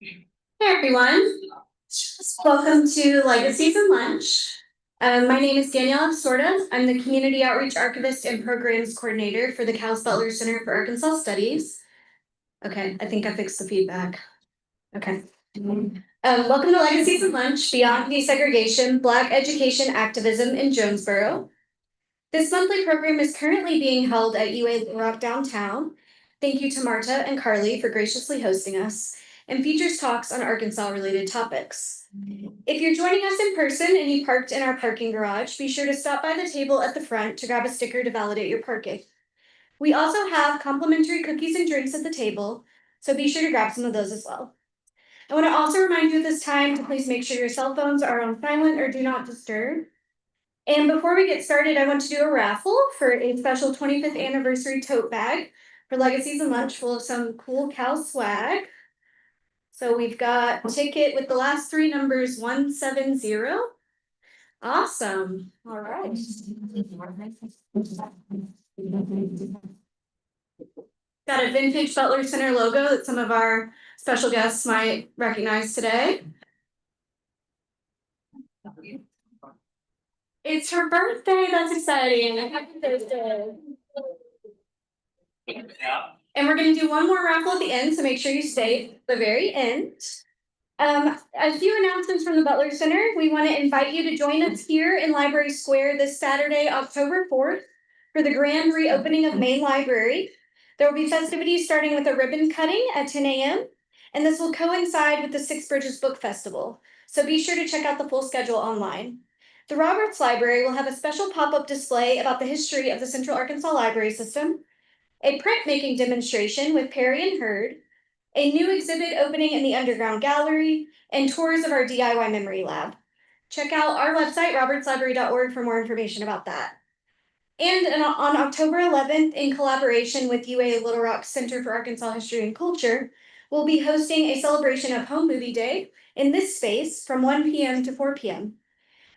Hey everyone, welcome to Legacies and Lunch. My name is Danielle Sorda. I'm the Community Outreach Archivist and Programs Coordinator for the Cal Butler Center for Arkansas Studies. Okay, I think I fixed the feedback. Okay. Welcome to Legacies and Lunch, Beyond Desegregation, Black Education Activism in Jonesboro. This monthly program is currently being held at UA Rock downtown. Thank you to Marta and Carly for graciously hosting us, and features talks on Arkansas-related topics. If you're joining us in person and you parked in our parking garage, be sure to stop by the table at the front to grab a sticker to validate your parking. We also have complimentary cookies and drinks at the table, so be sure to grab some of those as well. I want to also remind you at this time to please make sure your cell phones are on silent or do not disturb. And before we get started, I want to do a raffle for a special 25th anniversary tote bag for Legacies and Lunch full of some cool Cal swag. So we've got a ticket with the last three numbers 170. Awesome. All right. Got a vintage Butler Center logo that some of our special guests might recognize today. It's her birthday. That's exciting. Happy birthday. And we're going to do one more raffle at the end, so make sure you stay at the very end. A few announcements from the Butler Center. We want to invite you to join us here in Library Square this Saturday, October 4th, for the grand reopening of Main Library. There will be festivities starting with a ribbon cutting at 10 a.m., and this will coincide with the Six Bridges Book Festival, so be sure to check out the full schedule online. The Roberts Library will have a special pop-up display about the history of the Central Arkansas Library System, a printmaking demonstration with Perry and Hurd, a new exhibit opening in the Underground Gallery, and tours of our DIY Memory Lab. Check out our website, robertslibrary.org, for more information about that. And on October 11th, in collaboration with UA Little Rock Center for Arkansas History and Culture, we'll be hosting a celebration of Home Movie Day in this space from 1 p.m. to 4 p.m.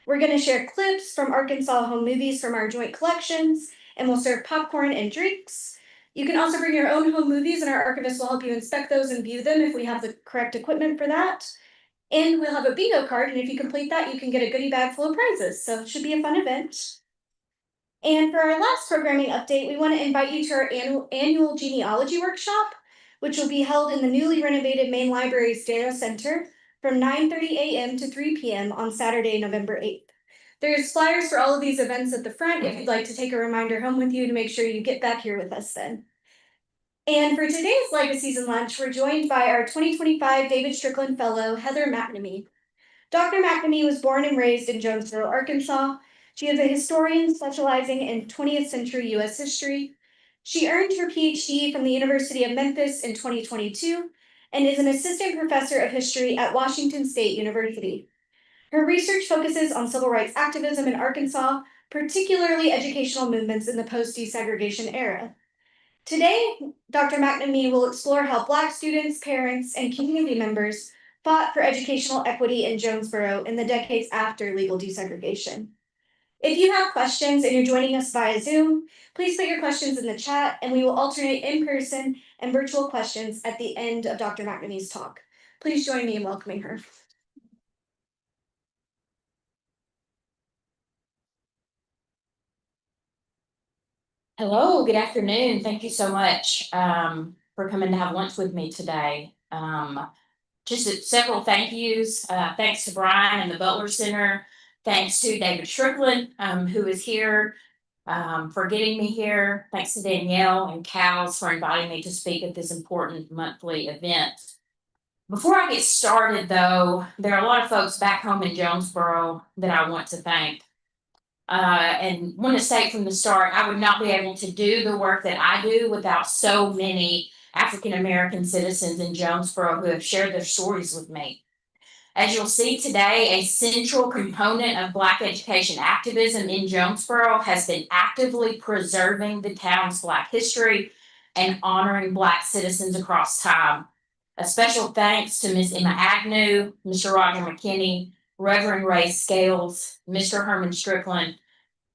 We're going to share clips from Arkansas home movies from our joint collections, and we'll serve popcorn and drinks. You can also bring your own home movies, and our archivist will help you inspect those and view them if we have the correct equipment for that. And we'll have a bingo card, and if you complete that, you can get a goodie bag full of prizes. So it should be a fun event. And for our last programming update, we want to invite you to our annual genealogy workshop, which will be held in the newly renovated Main Library's Data Center from 9:30 a.m. to 3 p.m. on Saturday, November 8th. There's flyers for all of these events at the front if you'd like to take a reminder home with you to make sure you get back here with us then. And for today's Legacies and Lunch, we're joined by our 2025 David Stricklin Fellow Heather McNamee. Dr. McNamee was born and raised in Jonesboro, Arkansas. She is a historian specializing in 20th century U.S. history. She earned her PhD from the University of Memphis in 2022 and is an assistant professor of history at Washington State University. Her research focuses on civil rights activism in Arkansas, particularly educational movements in the post-desegregation era. Today, Dr. McNamee will explore how Black students, parents, and community members fought for educational equity in Jonesboro in the decades after legal desegregation. If you have questions and you're joining us via Zoom, please put your questions in the chat, and we will alternate in-person and virtual questions at the end of Dr. McNamee's talk. Please join me in welcoming her. Hello, good afternoon. Thank you so much for coming to have lunch with me today. Just several thank yous. Thanks to Brian and the Butler Center. Thanks to David Stricklin, who is here, for getting me here. Thanks to Danielle and Cal's for inviting me to speak at this important monthly event. Before I get started, though, there are a lot of folks back home in Jonesboro that I want to thank. And want to say from the start, I would not be able to do the work that I do without so many African American citizens in Jonesboro who have shared their stories with me. As you'll see today, a central component of Black education activism in Jonesboro has been actively preserving the town's Black history and honoring Black citizens across time. A special thanks to Ms. Emma Agnew, Mr. Roger McKinney, Reverend Ray Scales, Mr. Herman Stricklin,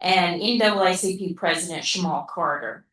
and NAACP President Shamal Carter.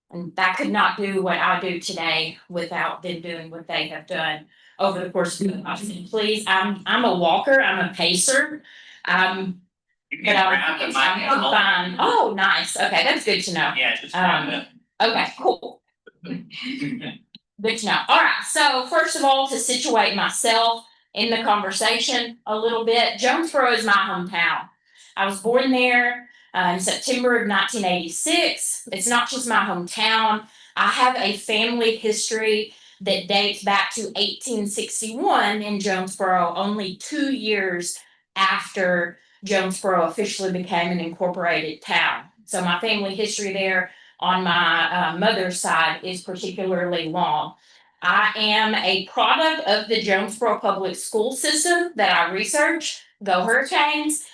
And I could not do what I do today without them doing what they have done over the course of the life. Please, I'm a walker, I'm a pacer. But I'm fine. Oh, nice. Okay, that's good to know. Yeah, just Okay, cool. Good to know. All right. So first of all, to situate myself in the conversation a little bit, Jonesboro is my hometown. I was born there in September of 1986. It's not just my hometown. I have a family history that dates back to 1861 in Jonesboro, only 2 years after Jonesboro officially became an incorporated town. So my family history there on my mother's side is particularly long. I am a product of the Jonesboro public school system that I research. Go Hurricanes.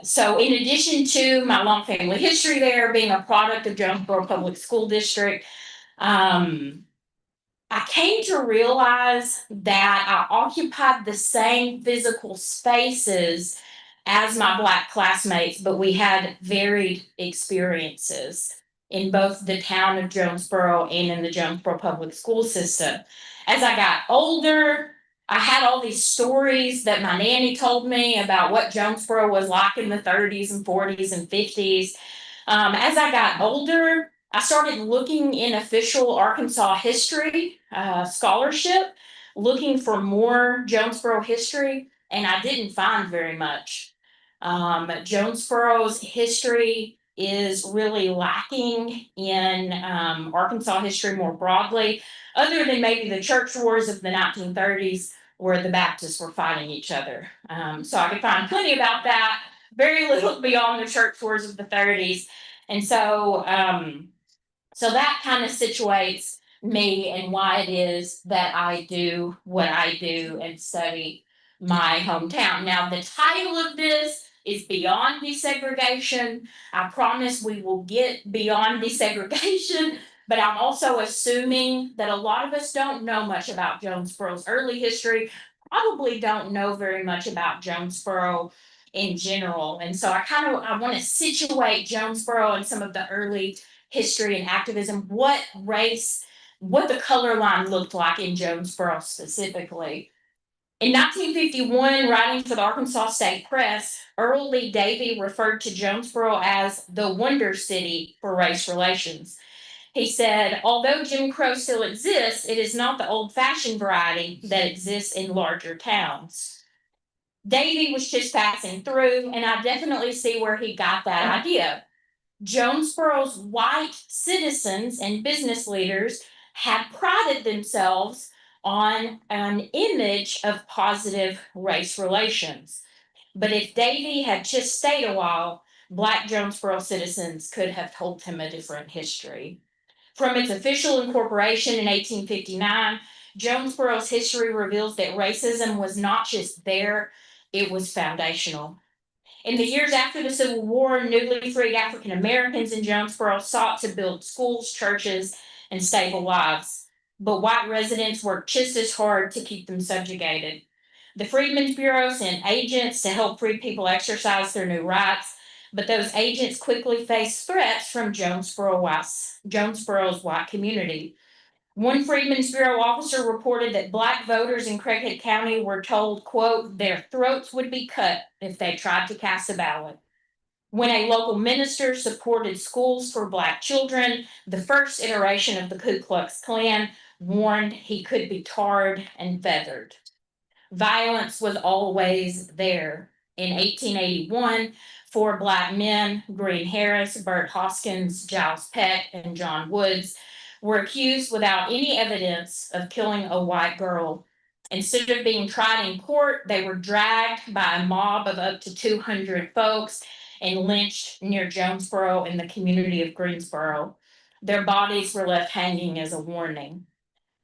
So in addition to my long family history there, being a product of Jonesboro Public School District, I came to realize that I occupied the same physical spaces as my Black classmates, but we had varied experiences in both the town of Jonesboro and in the Jonesboro public school system. As I got older, I had all these stories that my nanny told me about what Jonesboro was like in the 30s and 40s and 50s. As I got older, I started looking in official Arkansas history scholarship, looking for more Jonesboro history, and I didn't find very much. Jonesboro's history is really lacking in Arkansas history more broadly, other than maybe the church wars of the 1930s where the Baptists were fighting each other. So I could find plenty about that, very little beyond the church wars of the 30s. And so, so that kind of situates me and why it is that I do what I do and study my hometown. Now, the title of this is Beyond Desegregation. I promise we will get beyond desegregation, but I'm also assuming that a lot of us don't know much about Jonesboro's early history, probably don't know very much about Jonesboro in general. And so I want to situate Jonesboro and some of the early history and activism, what the color line looked like in Jonesboro specifically. In 1951, writing for the Arkansas State Press, Earl Lee Davie referred to Jonesboro as the Wonder City for race relations. He said, although Jim Crow still exists, it is not the old-fashioned variety that exists in larger towns. Davie was just passing through, and I definitely see where he got that idea. Jonesboro's white citizens and business leaders had prided themselves on an image of positive race relations. But if Davie had just stayed a while, Black Jonesboro citizens could have told him a different history. From its official incorporation in 1859, Jonesboro's history reveals that racism was not just there, it was foundational. In the years after the Civil War, newly freed African Americans in Jonesboro sought to build schools, churches, and stable lives. But white residents worked just as hard to keep them subjugated. The Freedmen's Bureau sent agents to help free people exercise their new rights, but those agents quickly faced threats from Jonesboro's white community. One Freedmen's Bureau officer reported that Black voters in Craighead County were told, quote, their throats would be cut if they tried to cast a ballot. When a local minister supported schools for Black children, the first iteration of the Ku Klux Klan warned he could be tarred and feathered. Violence was always there. In 1881, 4 Black men, Green Harris, Bert Hoskins, Giles Peck, and John Woods, were accused without any evidence of killing a white girl. Instead of being tried in court, they were dragged by a mob of up to 200 folks and lynched near Jonesboro in the community of Greensboro. Their bodies were left hanging as a warning.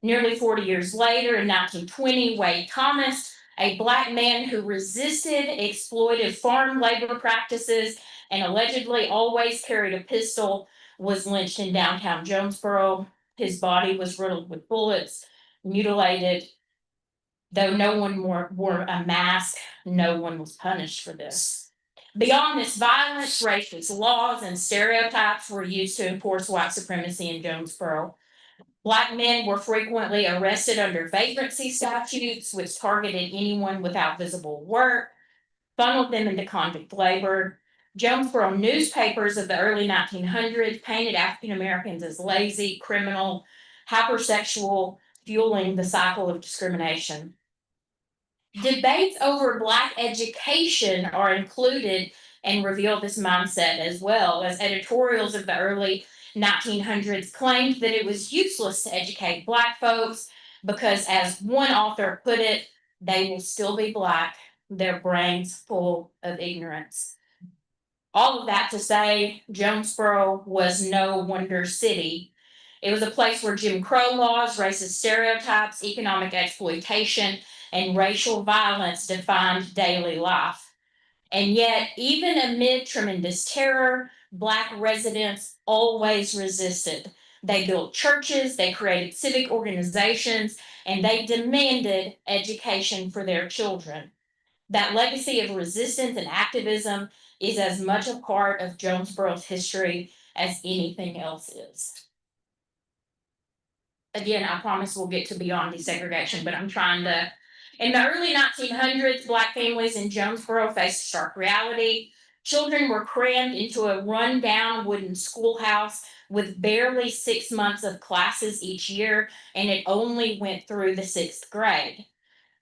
Nearly 40 years later, in 1920, Wade Thomas, a Black man who resisted exploitive farm labor practices and allegedly always carried a pistol, was lynched in downtown Jonesboro. His body was riddled with bullets, mutilated. Though no one wore a mask, no one was punished for this. Beyond this violence, racist laws and stereotypes were used to enforce white supremacy in Jonesboro. Black men were frequently arrested under vagrancy statutes, which targeted anyone without visible work, funneled them into convict labor. Jonesboro newspapers of the early 1900s painted African Americans as lazy, criminal, hypersexual, fueling the cycle of discrimination. Debates over Black education are included and reveal this mindset, as well as editorials of the early 1900s claimed that it was useless to educate Black folks because, as one author put it, they will still be Black, their brains full of ignorance. All of that to say, Jonesboro was no wonder city. It was a place where Jim Crow laws, racist stereotypes, economic exploitation, and racial violence defined daily life. And yet, even amid tremendous terror, Black residents always resisted. They built churches, they created civic organizations, and they demanded education for their children. That legacy of resistance and activism is as much a part of Jonesboro's history as anything else is. Again, I promise we'll get to beyond desegregation, but I'm trying to. In the early 1900s, Black families in Jonesboro faced a stark reality. Children were crammed into a rundown wooden schoolhouse with barely 6 months of classes each year, and it only went through the 6th grade.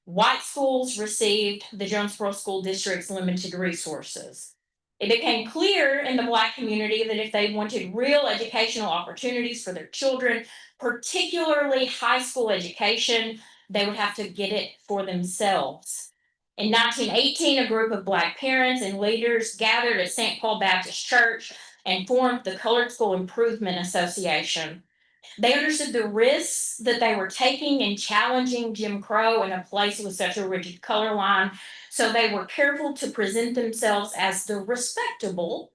White schools received the Jonesboro School District's limited resources. It became clear in the Black community that if they wanted real educational opportunities for their children, particularly high school education, they would have to get it for themselves. In 1918, a group of Black parents and leaders gathered at St. Paul Baptist Church and formed the Colored School Improvement Association. They understood the risks that they were taking in challenging Jim Crow in a place with such a rigid color line, so they were careful to present themselves as the respectable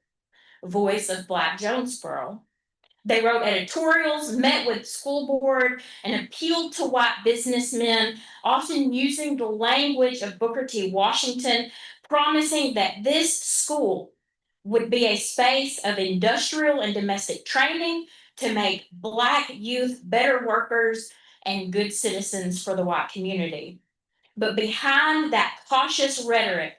voice of Black Jonesboro. They wrote editorials, met with the school board, and appealed to white businessmen, often using the language of Booker T. Washington, promising that this school would be a space of industrial and domestic training to make Black youth better workers and good citizens for the white community. But behind that cautious rhetoric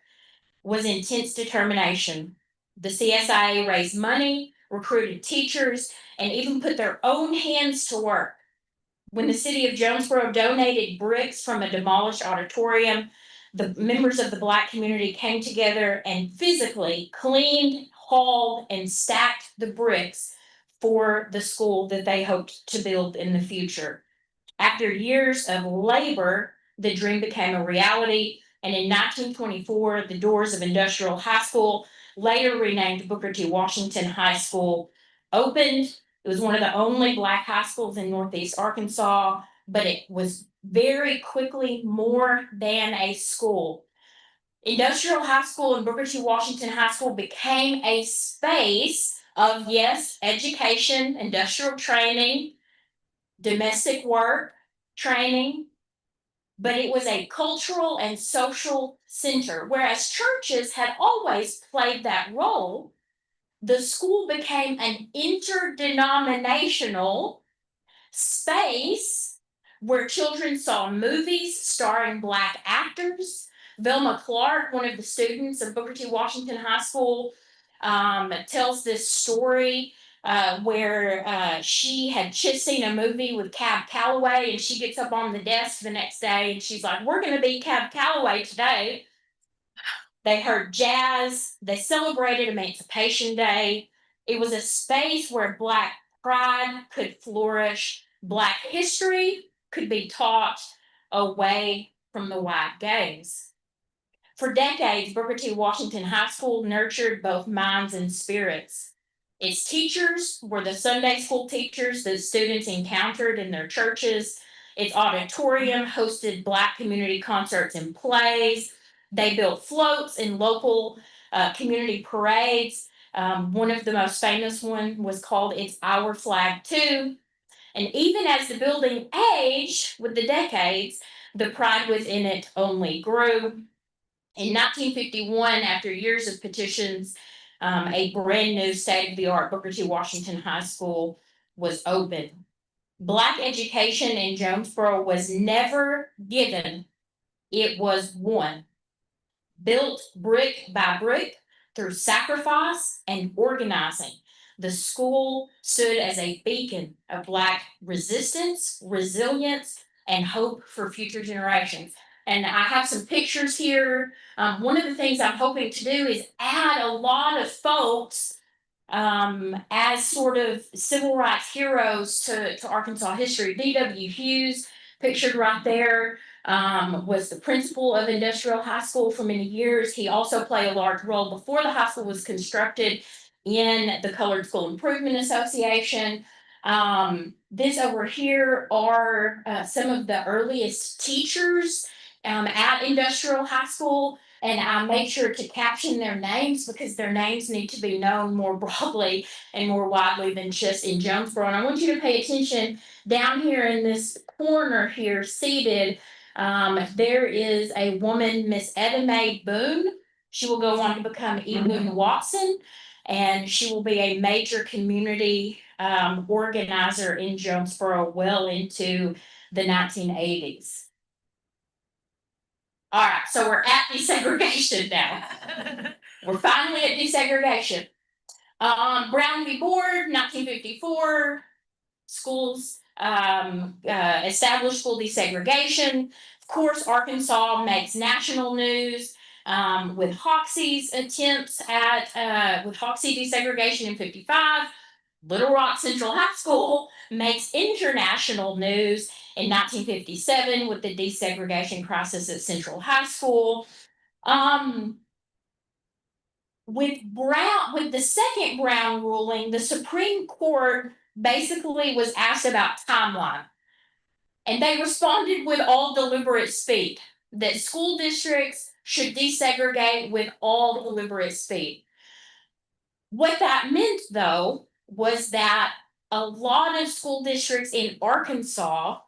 was intense determination. The CSIA raised money, recruited teachers, and even put their own hands to work. When the city of Jonesboro donated bricks from a demolished auditorium, the members of the Black community came together and physically cleaned, hauled, and stacked the bricks for the school that they hoped to build in the future. After years of labor, the dream became a reality, and in 1924, the doors of Industrial High School, later renamed Booker T. Washington High School, opened. It was one of the only Black high schools in Northeast Arkansas, but it was very quickly more than a school. Industrial High School and Booker T. Washington High School became a space of, yes, education, industrial training, domestic work, training, but it was a cultural and social center. Whereas churches had always played that role, the school became an interdenominational space where children saw movies starring Black actors. Velma Clark, one of the students of Booker T. Washington High School, tells this story where she had just seen a movie with Cab Calloway, and she gets up on the desk the next day and she's like, "We're going to be Cab Calloway today." They heard jazz, they celebrated Emancipation Day. It was a space where Black pride could flourish, Black history could be taught away from the white gaze. For decades, Booker T. Washington High School nurtured both minds and spirits. Its teachers were the Sunday school teachers that students encountered in their churches. Its auditorium hosted Black community concerts and plays. They built floats in local community parades. One of the most famous one was called It's Our Flag Too. And even as the building aged with the decades, the pride within it only grew. In 1951, after years of petitions, a brand new state-of-the-art Booker T. Washington High School was opened. Black education in Jonesboro was never given, it was won. Built brick by brick through sacrifice and organizing. The school stood as a beacon of Black resistance, resilience, and hope for future generations. And I have some pictures here. One of the things I'm hoping to do is add a lot of folks as sort of civil rights heroes to Arkansas history. D.W. Hughes, pictured right there, was the principal of Industrial High School for many years. He also played a large role before the high school was constructed in the Colored School Improvement Association. This over here are some of the earliest teachers at Industrial High School. And I made sure to caption their names because their names need to be known more broadly and more widely than just in Jonesboro. And I want you to pay attention down here in this corner here, seated. There is a woman, Miss Etta Mae Boone. She will go on to become E. Boone Watson, and she will be a major community organizer in Jonesboro well into the 1980s. All right, so we're at desegregation now. We're finally at desegregation. Brown v. Board, 1954, schools established school desegregation. Of course, Arkansas makes national news with Hoxie's attempts at with Hoxie desegregation in 55. Little Rock Central High School makes international news in 1957 with the desegregation crisis at Central High School. With the second Brown ruling, the Supreme Court basically was asked about timeline. And they responded with all deliberate speed, that school districts should desegregate with all deliberate speed. What that meant, though, was that a lot of school districts in Arkansas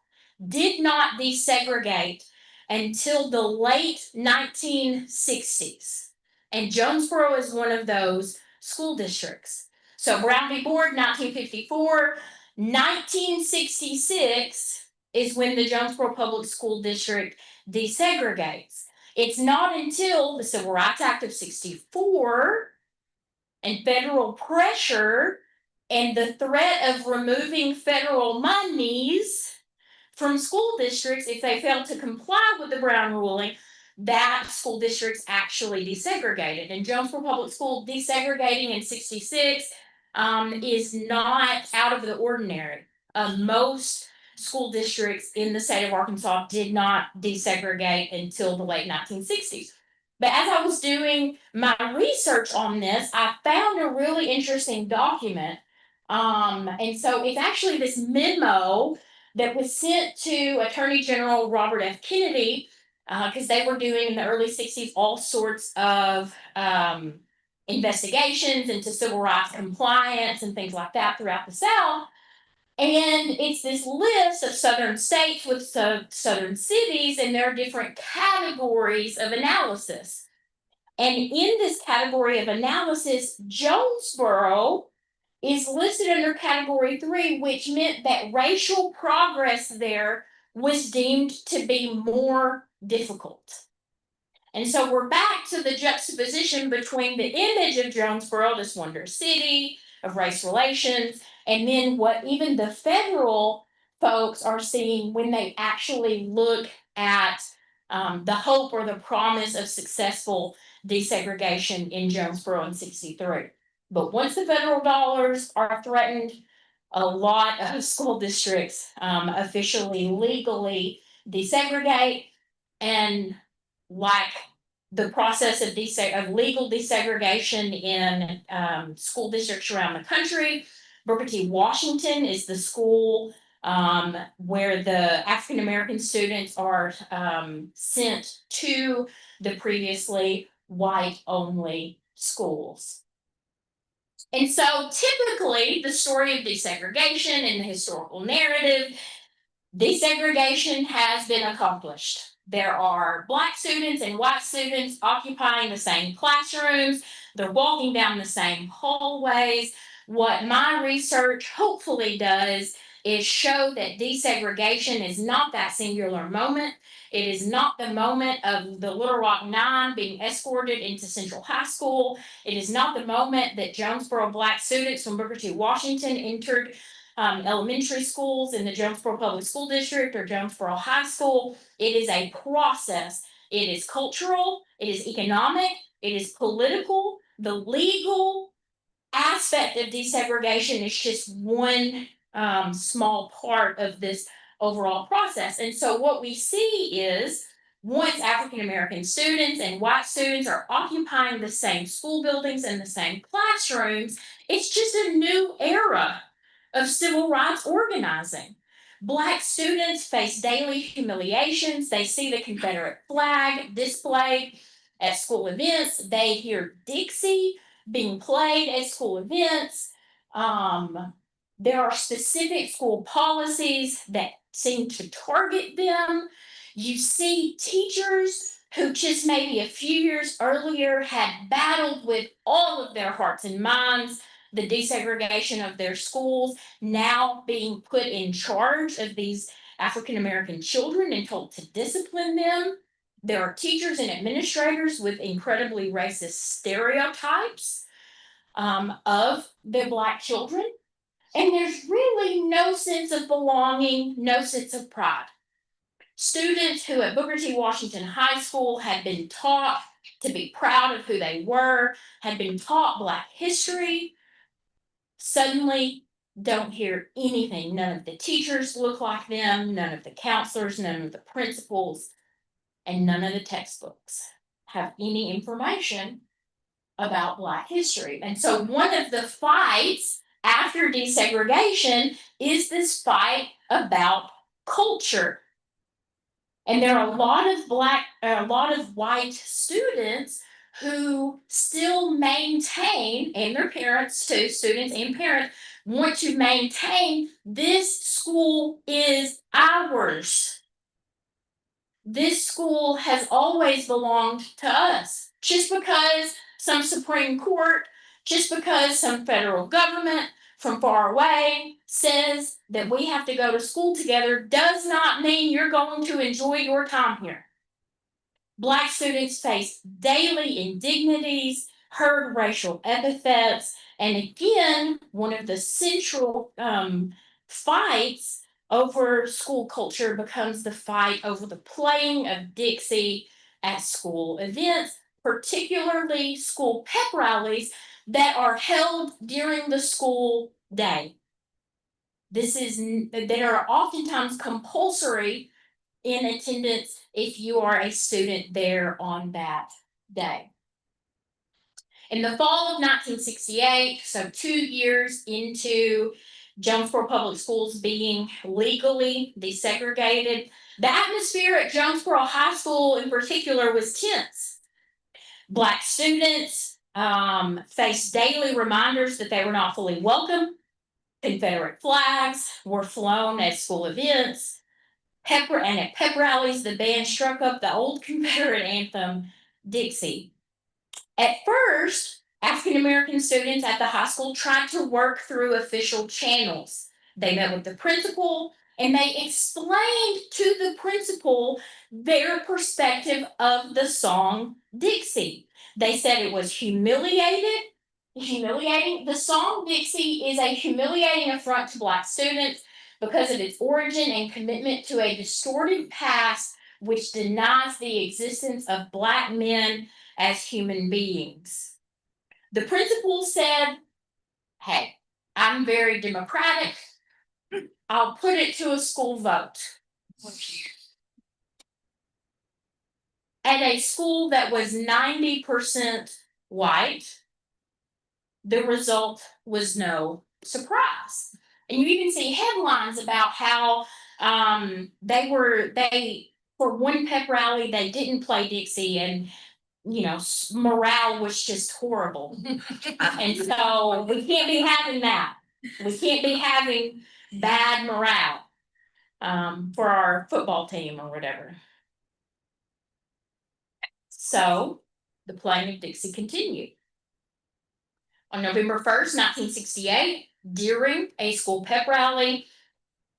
did not desegregate until the late 1960s. And Jonesboro is one of those school districts. So Brown v. Board, 1954, 1966 is when the Jonesboro Public School District desegregates. It's not until the Civil Rights Act of 64 and federal pressure and the threat of removing federal monies from school districts if they failed to comply with the Brown ruling, that school districts actually desegregated. And Jonesboro Public School desegregating in 66 is not out of the ordinary. Most school districts in the state of Arkansas did not desegregate until the late 1960s. But as I was doing my research on this, I found a really interesting document. And so it's actually this memo that was sent to Attorney General Robert F. Kennedy, because they were doing in the early 60s all sorts of investigations into civil rights compliance and things like that throughout the South. And it's this list of southern states with southern cities and their different categories of analysis. And in this category of analysis, Jonesboro is listed under category 3, which meant that racial progress there was deemed to be more difficult. And so we're back to the juxtaposition between the image of Jonesboro, this wonder city of race relations, and then what even the federal folks are seeing when they actually look at the hope or the promise of successful desegregation in Jonesboro in 63. But once the federal dollars are threatened, a lot of school districts officially, legally desegregate, and like the process of legal desegregation in school districts around the country, Booker T. Washington is the school where the African American students are sent to the previously white only schools. And so typically the story of desegregation in the historical narrative, desegregation has been accomplished. There are Black students and white students occupying the same classrooms. They're walking down the same hallways. What my research hopefully does is show that desegregation is not that singular moment. It is not the moment of the Little Rock Nine being escorted into Central High School. It is not the moment that Jonesboro Black students from Booker T. Washington entered elementary schools in the Jonesboro Public School District or Jonesboro High School. It is a process. It is cultural, it is economic, it is political. The legal aspect of desegregation is just one small part of this overall process. And so what we see is once African American students and white students are occupying the same school buildings and the same classrooms, it's just a new era of civil rights organizing. Black students face daily humiliations. They see the Confederate flag displayed at school events. They hear Dixie being played at school events. There are specific school policies that seem to target them. You see teachers who just maybe a few years earlier had battled with all of their hearts and minds the desegregation of their schools, now being put in charge of these African American children and told to discipline them. There are teachers and administrators with incredibly racist stereotypes of the Black children. And there's really no sense of belonging, no sense of pride. Students who at Booker T. Washington High School had been taught to be proud of who they were, had been taught Black history, suddenly don't hear anything. None of the teachers look like them, none of the counselors, none of the principals, and none of the textbooks have any information about Black history. And so one of the fights after desegregation is this fight about culture. And there are a lot of white students who still maintain, and their parents too, students and parents, want to maintain this school is ours. This school has always belonged to us. Just because some Supreme Court, just because some federal government from far away says that we have to go to school together does not mean you're going to enjoy your time here. Black students face daily indignities, heard racial epithets, and again, one of the central fights over school culture becomes the fight over the playing of Dixie at school events, particularly school pep rallies that are held during the school day. They are oftentimes compulsory in attendance if you are a student there on that day. In the fall of 1968, so 2 years into Jonesboro Public Schools being legally desegregated, the atmosphere at Jonesboro High School in particular was tense. Black students faced daily reminders that they were not fully welcome. Confederate flags were flown at school events. And at pep rallies, the band struck up the old Confederate anthem, Dixie. At first, African American students at the high school tried to work through official channels. They met with the principal and they explained to the principal their perspective of the song Dixie. They said it was humiliating. The song Dixie is a humiliating affront to Black students because of its origin and commitment to a distorted past which denies the existence of Black men as human beings. The principal said, hey, I'm very democratic. I'll put it to a school vote. At a school that was 90% white, the result was no surprise. And you even see headlines about how for one pep rally, they didn't play Dixie and morale was just horrible. And so we can't be having that. We can't be having bad morale for our football team or whatever. So the playing of Dixie continued. On November 1st, 1968, during a school pep rally,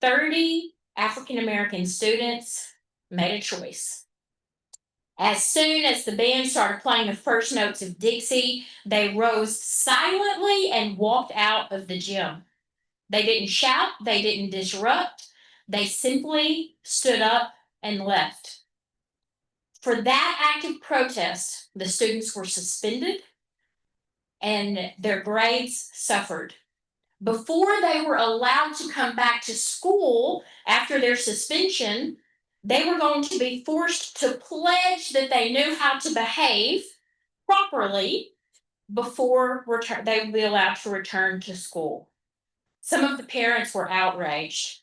30 African-American students made a choice. As soon as the band started playing the first notes of Dixie, they rose silently and walked out of the gym. They didn't shout, they didn't disrupt, they simply stood up and left. For that act of protest, the students were suspended and their grades suffered. Before they were allowed to come back to school after their suspension, they were going to be forced to pledge that they knew how to behave properly before they would be allowed to return to school. Some of the parents were outraged.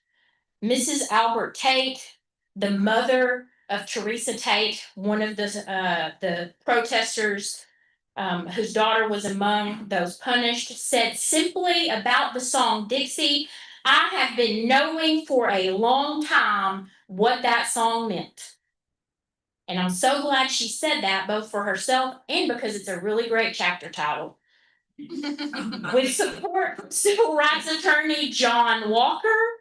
Mrs. Albert Tate, the mother of Teresa Tate, one of the protesters whose daughter was among those punished, said simply about the song Dixie, "I have been knowing for a long time what that song meant." And I'm so glad she said that, both for herself and because it's a really great chapter title. With support from civil rights attorney John Walker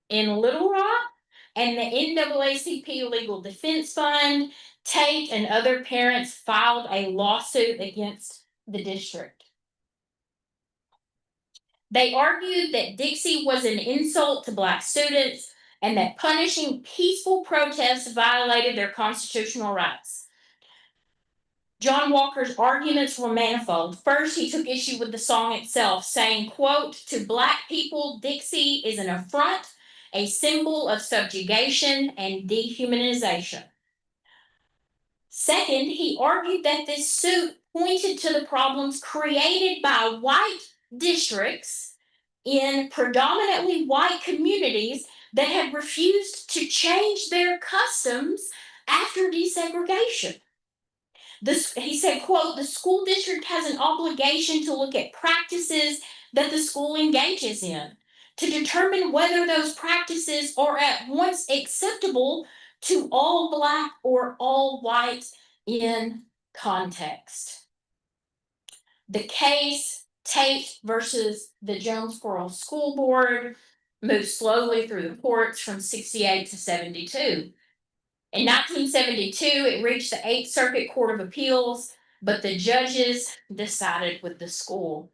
in Little Rock and the NAACP Legal Defense Fund, Tate and other parents filed a lawsuit against the district. They argued that Dixie was an insult to Black students and that punishing peaceful protests violated their constitutional rights. John Walker's arguments were manifold. First, he took issue with the song itself, saying, quote, "To Black people, Dixie is an affront, a symbol of subjugation and dehumanization." Second, he argued that this suit pointed to the problems created by white districts in predominantly white communities that had refused to change their customs after desegregation. He said, quote, "The school district has an obligation to look at practices that the school engages in to determine whether those practices are at once acceptable to all Black or all white in context." The case, Tate versus the Jonesboro School Board, moved slowly through the courts from 68 to 72. In 1972, it reached the Eighth Circuit Court of Appeals, but the judges decided with the school.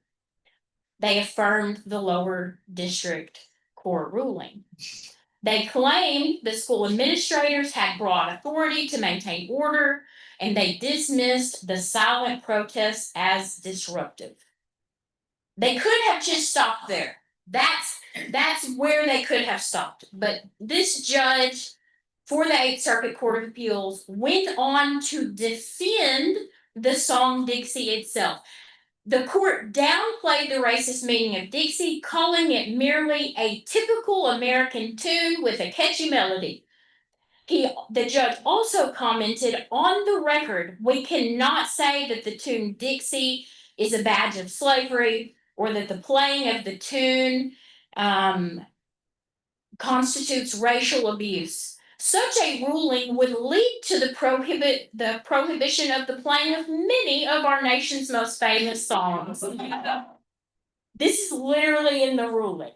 They affirmed the lower district court ruling. They claimed the school administrators had broad authority to maintain order, and they dismissed the silent protests as disruptive. They could have just stopped there. That's where they could have stopped. But this judge for the Eighth Circuit Court of Appeals went on to defend the song Dixie itself. The court downplayed the racist meaning of Dixie, calling it merely a typical American tune with a catchy melody. The judge also commented, "On the record, we cannot say that the tune Dixie is a badge of slavery or that the playing of the tune constitutes racial abuse. Such a ruling would lead to the prohibition of the playing of many of our nation's most famous songs." This is literally in the ruling.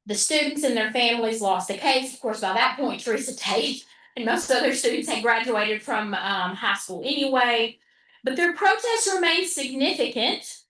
The students and their families lost the case. Of course, by that point, Teresa Tate and most other students had graduated from high school anyway. But their protests remained significant.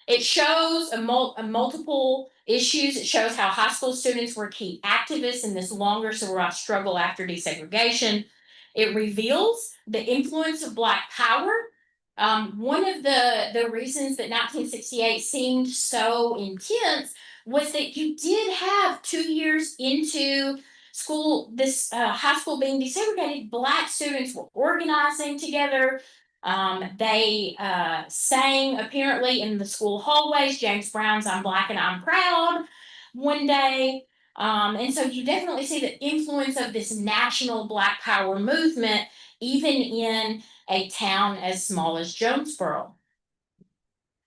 It shows multiple issues. It shows how high school students were key activists in this longer civil rights struggle after desegregation. It reveals the influence of Black power. One of the reasons that 1968 seemed so intense was that you did have 2 years into school, this high school being desegregated, Black students were organizing together. They sang apparently in the school hallways, James Brown's "I'm Black and I'm Proud" one day. And so you definitely see the influence of this national Black power movement, even in a town as small as Jonesboro.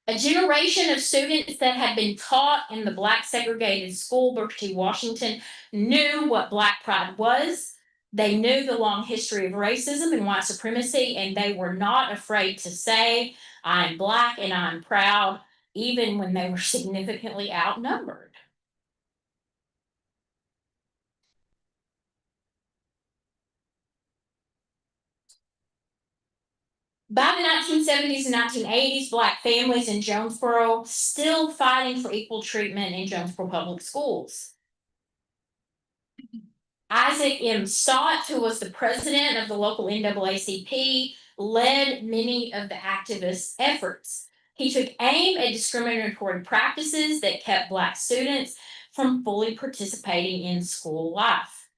A generation of students that had been taught in the Black segregated school, Booker T. Washington, knew what Black pride was. They knew the long history of racism and white supremacy, and they were not afraid to say, "I'm Black and I'm proud," even when they were significantly outnumbered. By the 1970s and 1980s, Black families in Jonesboro still fighting for equal treatment in Jonesboro public schools. Isaac M. Stott, who was the president of the local NAACP, led many of the activist efforts. He took aim at discriminatory practices that kept Black students from fully participating in school life.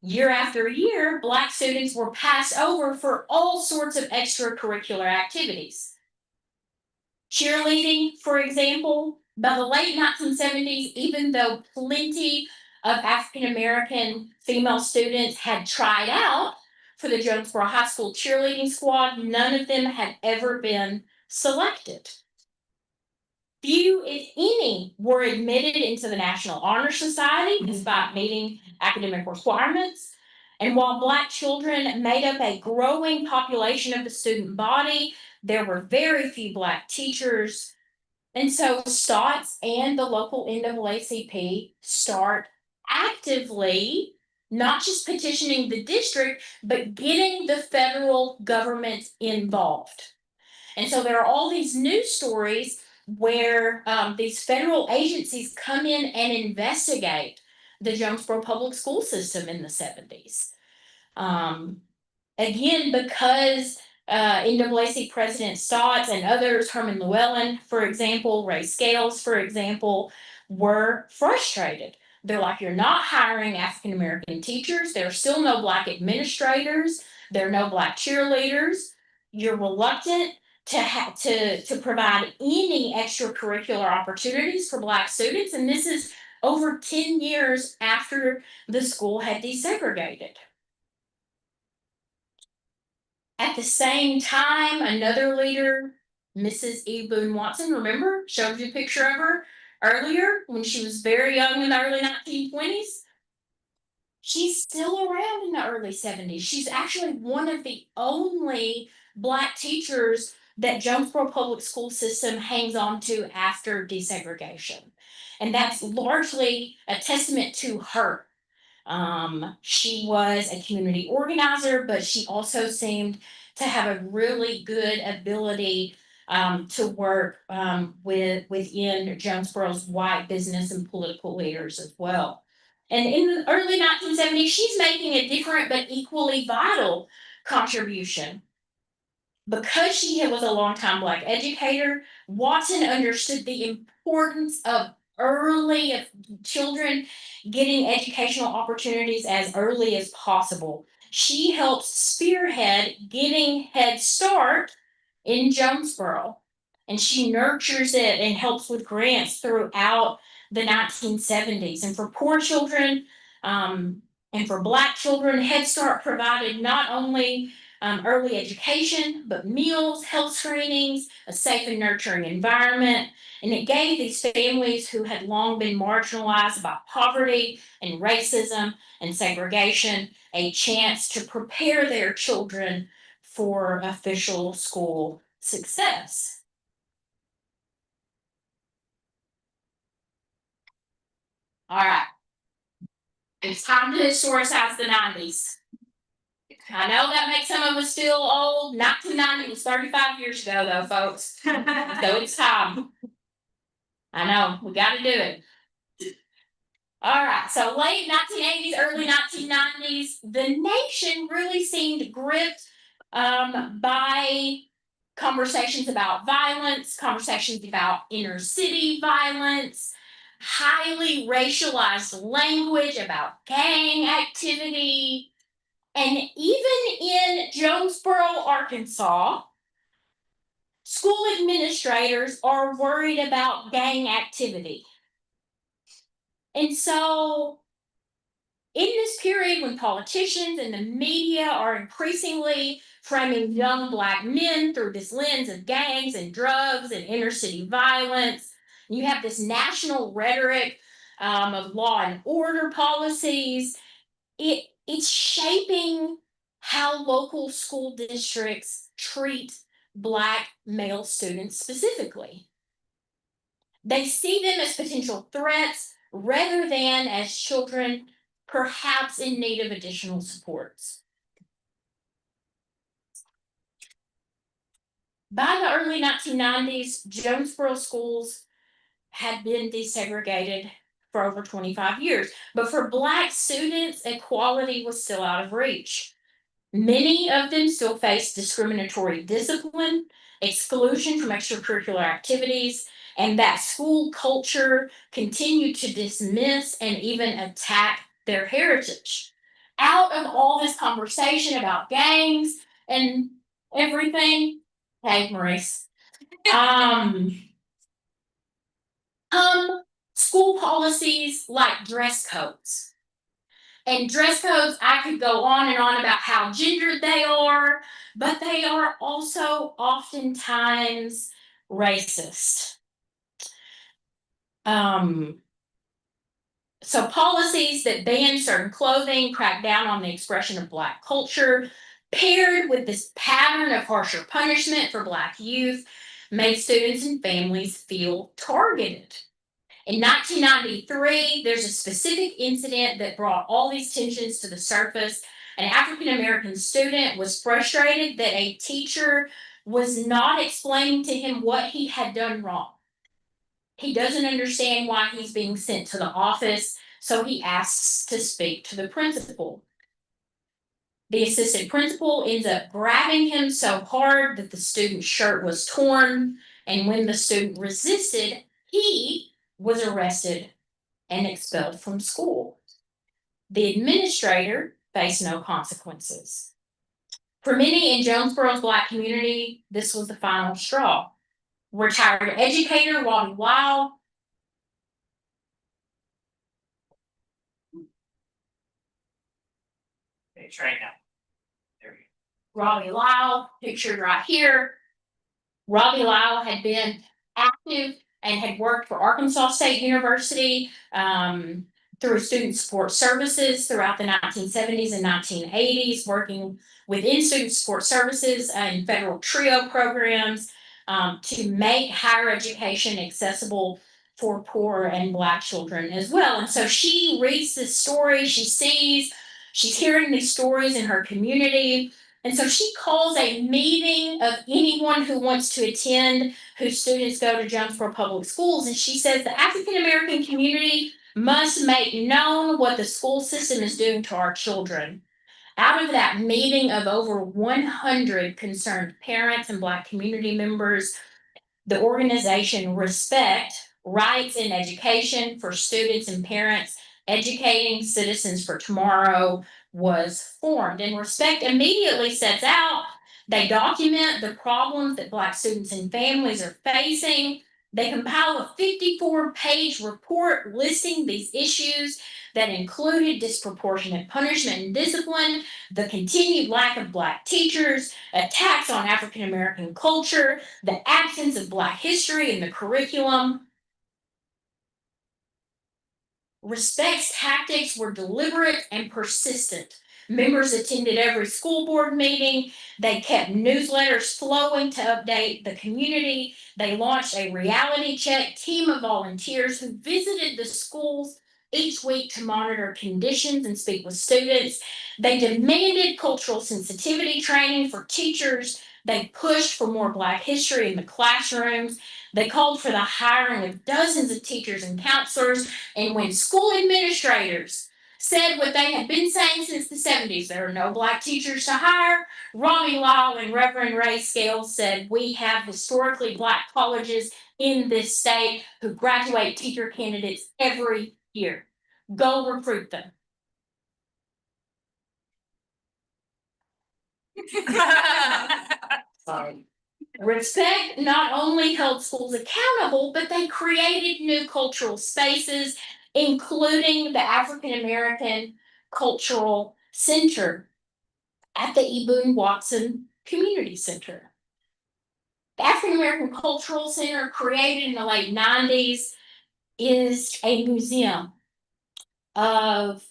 Year after year, Black students were passed over for all sorts of extracurricular activities. Cheerleading, for example, by the late 1970s, even though plenty of African American female students had tried out for the Jonesboro High School cheerleading squad, none of them had ever been selected. Few, if any, were admitted into the National Honor Society despite meeting academic requirements. And while Black children made up a growing population of the student body, there were very few Black teachers. And so Stotts and the local NAACP start actively not just petitioning the district, but getting the federal government involved. And so there are all these news stories where these federal agencies come in and investigate the Jonesboro public school system in the 70s. Again, because NAACP President Stotts and others, Herman Llewellyn, for example, Ray Scales, for example, were frustrated. They're like, you're not hiring African American teachers. There are still no Black administrators. There are no Black cheerleaders. You're reluctant to provide any extracurricular opportunities for Black students. And this is over 10 years after the school had desegregated. At the same time, another leader, Mrs. E. Boone Watson, remember, showed you a picture of her earlier when she was very young in the early 1920s. She's still around in the early 70s. She's actually one of the only Black teachers that Jonesboro public school system hangs on to after desegregation. And that's largely a testament to her. She was a community organizer, but she also seemed to have a really good ability to work within Jonesboro's white business and political leaders as well. And in the early 1970s, she's making a different but equally vital contribution. Because she was a longtime Black educator, Watson understood the importance of children getting educational opportunities as early as possible. She helps spearhead getting Head Start in Jonesboro, and she nurtures it and helps with grants throughout the 1970s. And for poor children and for Black children, Head Start provided not only early education, but meals, health screenings, a safe and nurturing environment. And it gave these families who had long been marginalized by poverty and racism and segregation a chance to prepare their children for official school success. All right. It's time to historicize the 90s. I know that makes some of us feel old. 1990 was 35 years ago, though, folks. So it's time. I know, we got to do it. All right, so late 1980s, early 1990s, the nation really seemed gripped by conversations about violence, conversations about inner city violence, highly racialized language about gang activity. And even in Jonesboro, Arkansas, school administrators are worried about gang activity. And so, in this period when politicians and the media are increasingly framing young Black men through this lens of gangs and drugs and inner city violence, you have this national rhetoric of law and order policies. It's shaping how local school districts treat Black male students specifically. They see them as potential threats rather than as children perhaps in need of additional supports. By the early 1990s, Jonesboro schools had been desegregated for over 25 years. But for Black students, equality was still out of reach. Many of them still faced discriminatory discipline, exclusion from extracurricular activities, and that school culture continued to dismiss and even attack their heritage. Out of all this conversation about gangs and everything, hey, Maurice, um, school policies like dress codes. And dress codes, I could go on and on about how gendered they are, but they are also oftentimes racist. So policies that ban certain clothing, crack down on the expression of Black culture, paired with this pattern of harsher punishment for Black youth, made students and families feel targeted. In 1993, there's a specific incident that brought all these tensions to the surface. An African American student was frustrated that a teacher was not explaining to him what he had done wrong. He doesn't understand why he's being sent to the office, so he asks to speak to the principal. The assistant principal ends up grabbing him so hard that the student's shirt was torn, and when the student resisted, he was arrested and expelled from school. The administrator faced no consequences. For many in Jonesboro's Black community, this was the final straw. Retired educator Robbie Lyle It's right now. Robbie Lyle, pictured right here. Robbie Lyle had been active and had worked for Arkansas State University through student support services throughout the 1970s and 1980s, working within student support services and federal TRIO programs to make higher education accessible for poor and Black children as well. And so she reads this story, she's hearing these stories in her community. And so she calls a meeting of anyone who wants to attend, whose students go to Jonesboro Public Schools. And she says the African American community must make known what the school system is doing to our children. Out of that meeting of over 100 concerned parents and Black community members, the organization R.E.S.P.E.C.T, Rights in Education for Students and Parents, Educating Citizens for Tomorrow, was formed. And R.E.S.P.E.C.T immediately sets out, they document the problems that Black students and families are facing. They compile a 54-page report listing these issues that included disproportionate punishment and discipline, the continued lack of Black teachers, attacks on African American culture, the absence of Black history in the curriculum. R.E.S.P.E.C.T's tactics were deliberate and persistent. Members attended every school board meeting. They kept newsletters flowing to update the community. They launched a reality check team of volunteers who visited the schools each week to monitor conditions and speak with students. They demanded cultural sensitivity training for teachers. They pushed for more Black history in the classrooms. They called for the hiring of dozens of teachers and counselors. And when school administrators said what they had been saying since the 70s, there are no Black teachers to hire, Robbie Lyle and Reverend Ray Scales said, we have historically Black colleges in this state who graduate teacher candidates every year. Go recruit them. Sorry. R.E.S.P.E.C.T not only held schools accountable, but they created new cultural spaces, including the African American Cultural Center at the E. Boone Watson Community Center. The African American Cultural Center, created in the late 90s, is a museum of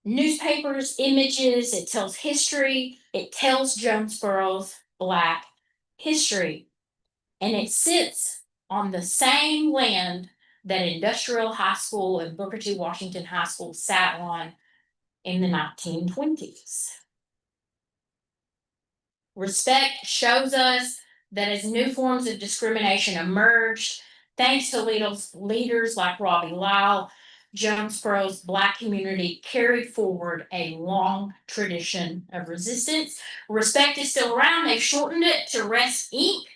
newspapers, images. It tells history. It tells Jonesboro's Black history. And it sits on the same land that Industrial High School and Booker T. Washington High School sat on in the 1920s. Respect shows us that as new forms of discrimination emerged, thanks to leaders like Robbie Lyle, Jonesboro's Black community carried forward a long tradition of resistance. Respect is still around. They've shortened it to R.E.S.P.E.C.T.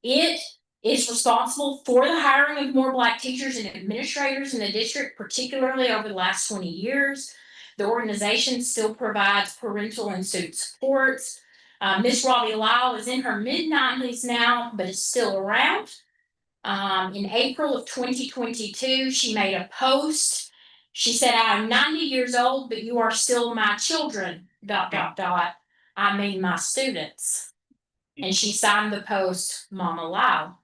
It is responsible for the hiring of more Black teachers and administrators in the district, particularly over the last 20 years. The organization still provides parental and student supports. Miss Robbie Lyle is in her mid-90s now, but is still around. In April of 2022, she made a post. She said, "I am 90 years old, but you are still my children, ... I mean my students." And she signed the post, Mama Lyle.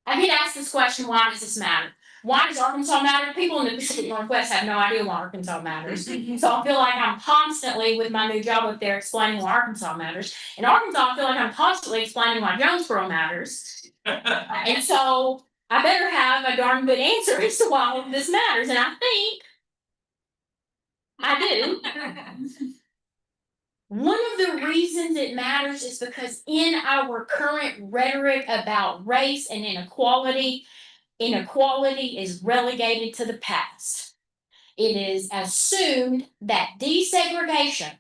I get asked this question, why does this matter? Why does Arkansas matter? People in the Pacific Northwest have no idea why Arkansas matters. So I feel like I'm constantly, with my new job up there, explaining why Arkansas matters. In Arkansas, I feel like I'm constantly explaining why Jonesboro matters. And so I better have a darn good answer as to why all of this matters. And I think I do. One of the reasons it matters is because in our current rhetoric about race and inequality, inequality is relegated to the past. It is assumed that desegregation,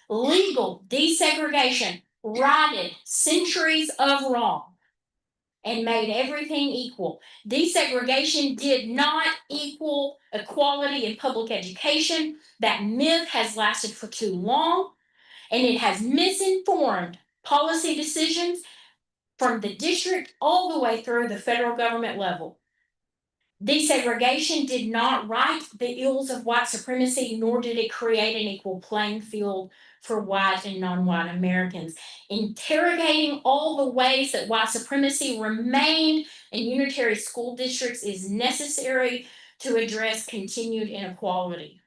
legal desegregation, righted centuries of wrong and made everything equal. Desegregation did not equal equality in public education. That myth has lasted for too long, and it has misinformed policy decisions from the district all the way through the federal government level. Desegregation did not right the ills of white supremacy, nor did it create an equal playing field for white and non-white Americans. Interrogating all the ways that white supremacy remained in unitary school districts is necessary to address continued inequality.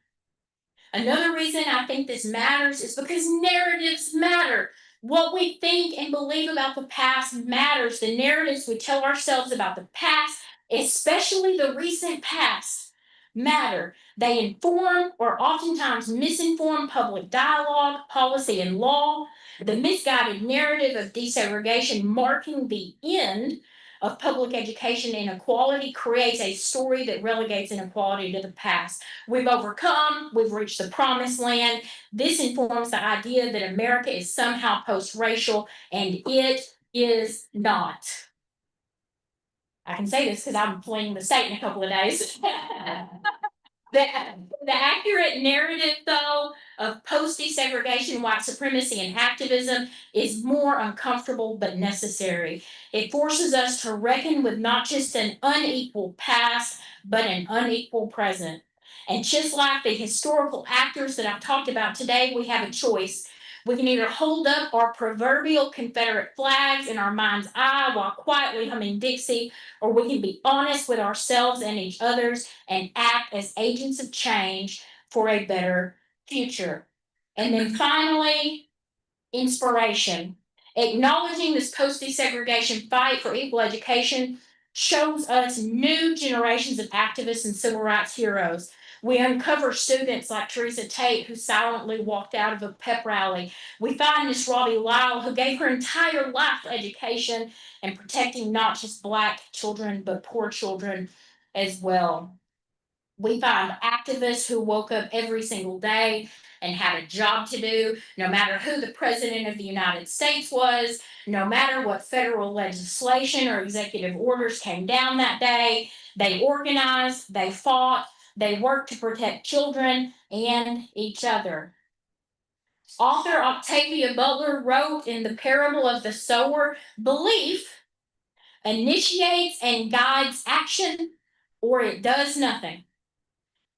Another reason I think this matters is because narratives matter. What we think and believe about the past matters. The narratives we tell ourselves about the past, especially the recent past, matter. They inform or oftentimes misinform public dialogue, policy, and law. The misguided narrative of desegregation marking the end of public education inequality creates a story that relegates inequality to the past. We've overcome, we've reached the promised land. This informs the idea that America is somehow post-racial, and it is not. I can say this because I'm fleeing the state in a couple of days. The accurate narrative, though, of post-desegregation white supremacy and activism is more uncomfortable but necessary. It forces us to reckon with not just an unequal past, but an unequal present. And just like the historical actors that I've talked about today, we have a choice. We can either hold up our proverbial Confederate flags in our mind's eye while quietly humming Dixie, or we can be honest with ourselves and each other's and act as agents of change for a better future. And then finally, inspiration. Acknowledging this post-desegregation fight for equal education shows us new generations of activists and civil rights heroes. We uncover students like Teresa Tate, who silently walked out of a pep rally. We find Miss Robbie Lyle, who gave her entire life to education and protecting not just Black children, but poor children as well. We find activists who woke up every single day and had a job to do, no matter who the president of the United States was, no matter what federal legislation or executive orders came down that day. They organized, they fought, they worked to protect children and each other. Author Octavia Butler wrote in The Parable of the Sower, belief initiates and guides action, or it does nothing.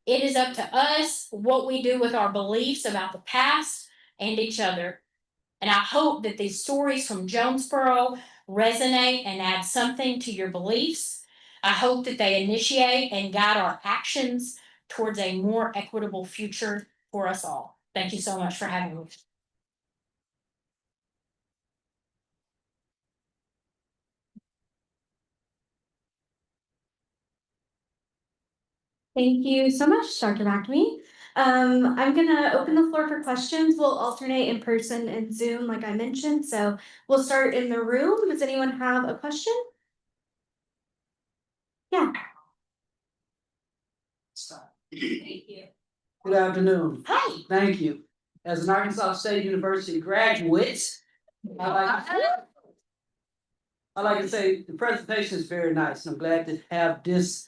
It is up to us what we do with our beliefs about the past and each other. And I hope that these stories from Jonesboro resonate and add something to your beliefs. I hope that they initiate and guide our actions towards a more equitable future for us all. Thank you so much for having me. Thank you so much, Dr. McNamee. I'm gonna open the floor for questions. We'll alternate in person and Zoom, like I mentioned, so we'll start in the room. Does anyone have a question? Yeah. Thank you. Good afternoon. Hi. Thank you. As an Arkansas State University graduate, I like to say the presentation is very nice. I'm glad to have this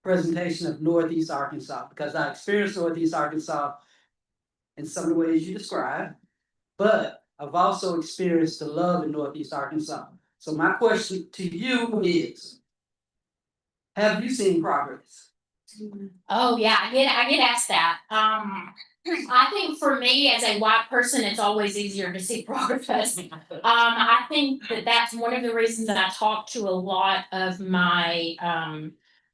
presentation of Northeast Arkansas because I experienced Northeast Arkansas in some of the ways you described, but I've also experienced the love in Northeast Arkansas. So my question to you is, have you seen progress? Oh yeah, I get asked that. I think for me as a white person, it's always easier to see progress. I think that that's one of the reasons that I talk to a lot of my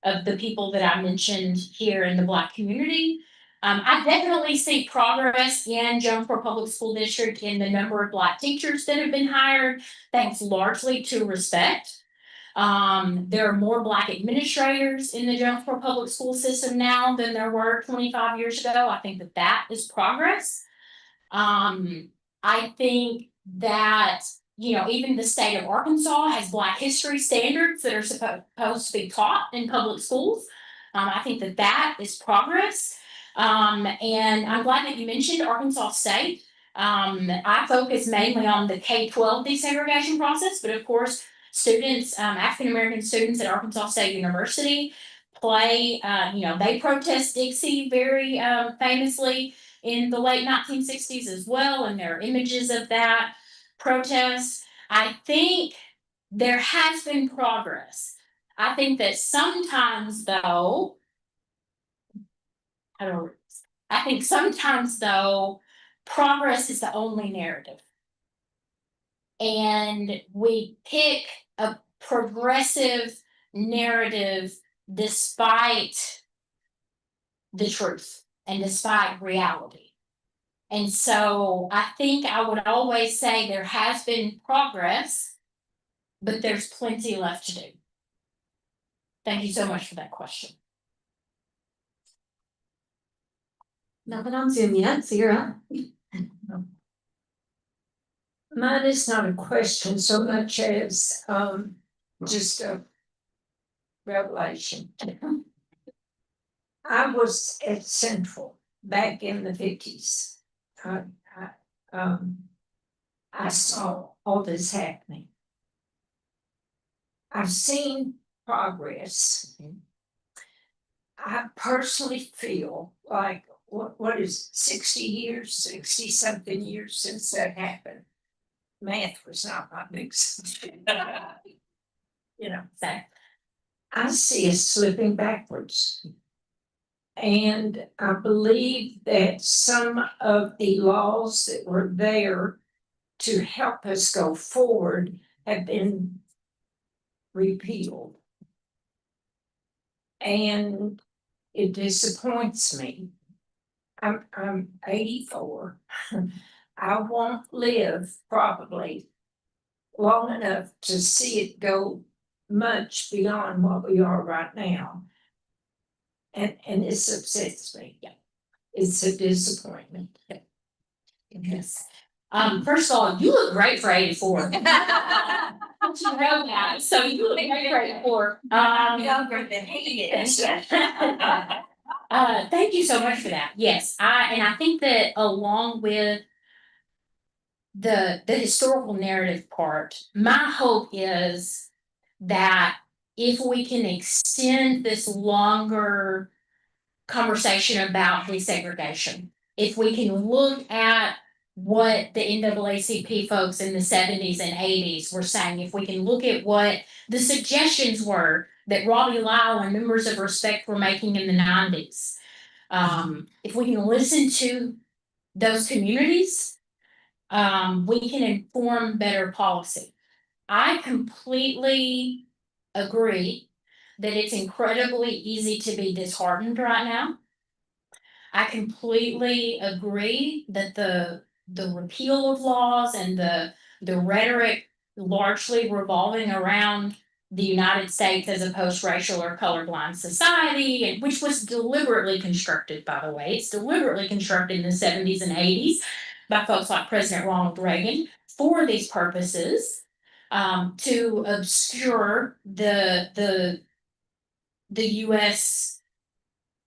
of the people that I mentioned here in the Black community. I definitely see progress in Jonesboro Public School District in the number of Black teachers that have been hired, thanks largely to R.E.S.P.E.C.T. There are more Black administrators in the Jonesboro public school system now than there were 25 years ago. I think that that is progress. I think that, you know, even the state of Arkansas has Black history standards that are supposed to be taught in public schools. I think that that is progress. And I'm glad that you mentioned Arkansas State. I focus mainly on the K-12 desegregation process, but of course, students, African-American students at Arkansas State University play, they protest Dixie very famously in the late 1960s as well, and there are images of that protest. I think there has been progress. I think that sometimes though, I think sometimes though, progress is the only narrative. And we pick a progressive narrative despite the truth and despite reality. And so I think I would always say there has been progress, but there's plenty left to do. Thank you so much for that question. Nothing on Zoom yet, so you're up. Mine is not a question so much as just a revelation. I was at Central back in the 50s. I saw all this happening. I've seen progress. I personally feel like what is 60 something years since that happened. Math was not my big subject. So I see us slipping backwards. And I believe that some of the laws that were there to help us go forward have been repealed. And it disappoints me. I'm 84. I won't live probably long enough to see it go much beyond what we are right now. And this upsets me. Yeah. It's a disappointment. yes. First of all, you look great for 84. You know that, so you look great for 84. Younger than he is. Thank you so much for that. Yes, I think that along with the historical narrative part, my hope is that if we can extend this longer conversation about desegregation, if we can look at what the NAACP folks in the 70s and 80s were saying, if we can look at what the suggestions were that Robbie Lyle and members of R.E.S.P.E.C.T were making in the 90s, if we can listen to those communities, we can inform better policy. I completely agree that it's incredibly easy to be disheartened right now. I completely agree that the repeal of laws and the rhetoric largely revolving around the United States as a post-racial or colorblind society, and which was deliberately constructed, by the way. It's deliberately constructed in the 70s and 80s by folks like President Ronald Reagan for these purposes, to obscure the U.S.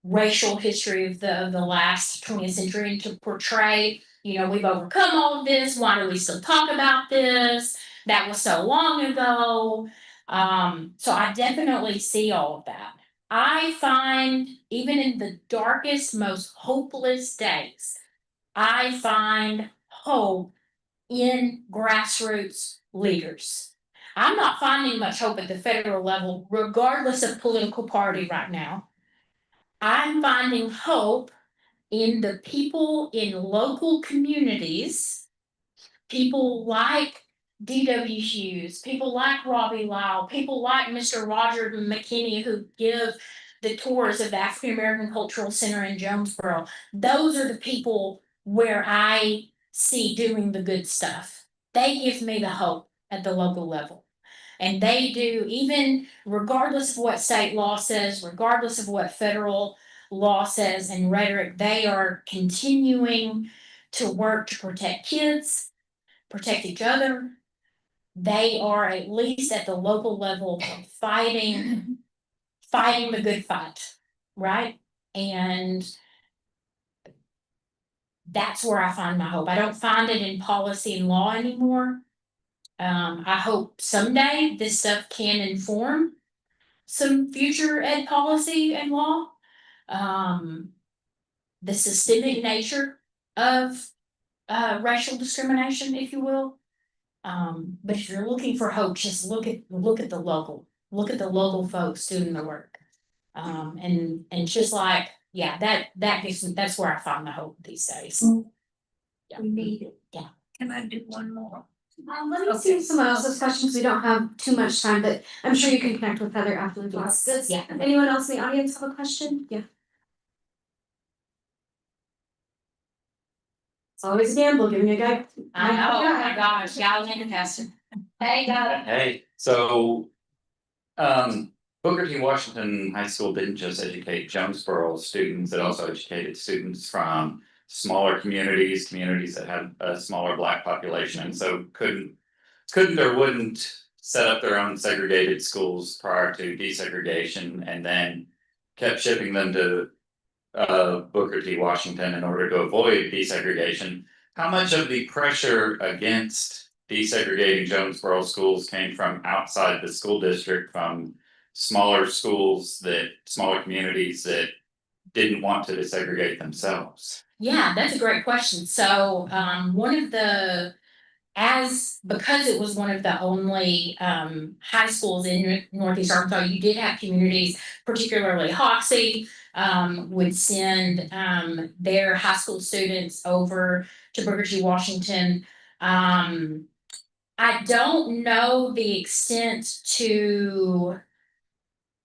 racial history of the last 20th century, and to portray, we've overcome all of this. Why do we still talk about this? That was so long ago. So I definitely see all of that. I find, even in the darkest, most hopeless days, I find hope in grassroots leaders. I'm not finding much hope at the federal level, regardless of political party right now. I'm finding hope in the people in local communities, people like D.W. Hughes, people like Robbie Lyle, people like Mr. Roger McKinney, who give the tours of the African American Cultural Center in Jonesboro. Those are the people where I see doing the good stuff. They give me the hope at the local level. And they do, even regardless of what state law says, regardless of what federal law says and rhetoric, they are continuing to work to protect kids, protect each other. They are, at least at the local level, fighting the good fight, right? And that's where I find my hope. I don't find it in policy and law anymore. I hope someday this stuff can inform some future ed policy and law. The systemic nature of racial discrimination, if you will. But if you're looking for hope, just look at the local folks doing the work. And just like, that's where I find the hope these days. Yeah. We need it. Yeah. Can I do one more? Let me see someone else's questions. We don't have too much time, but I'm sure you can connect with Heather after the class. Does anyone else in the audience have a question? Yeah. It's always a gamble giving a guy. I know, oh my gosh, y'all in Pastor. Hey, guys. Hey, so, Booker T. Washington High School didn't just educate Jonesboro students, it also educated students from smaller communities that had a smaller Black population, and so couldn't or wouldn't set up their own segregated schools prior to desegregation, and then kept shipping them to Booker T. Washington in order to avoid desegregation. How much of the pressure against desegregating Jonesboro schools came from outside the school district, from smaller communities that didn't want to desegregate themselves? Yeah, that's a great question. So, because it was one of the only high schools in Northeast Arkansas, you did have communities, particularly Hoxie, would send their high school students over to Booker T. Washington. I don't know the extent to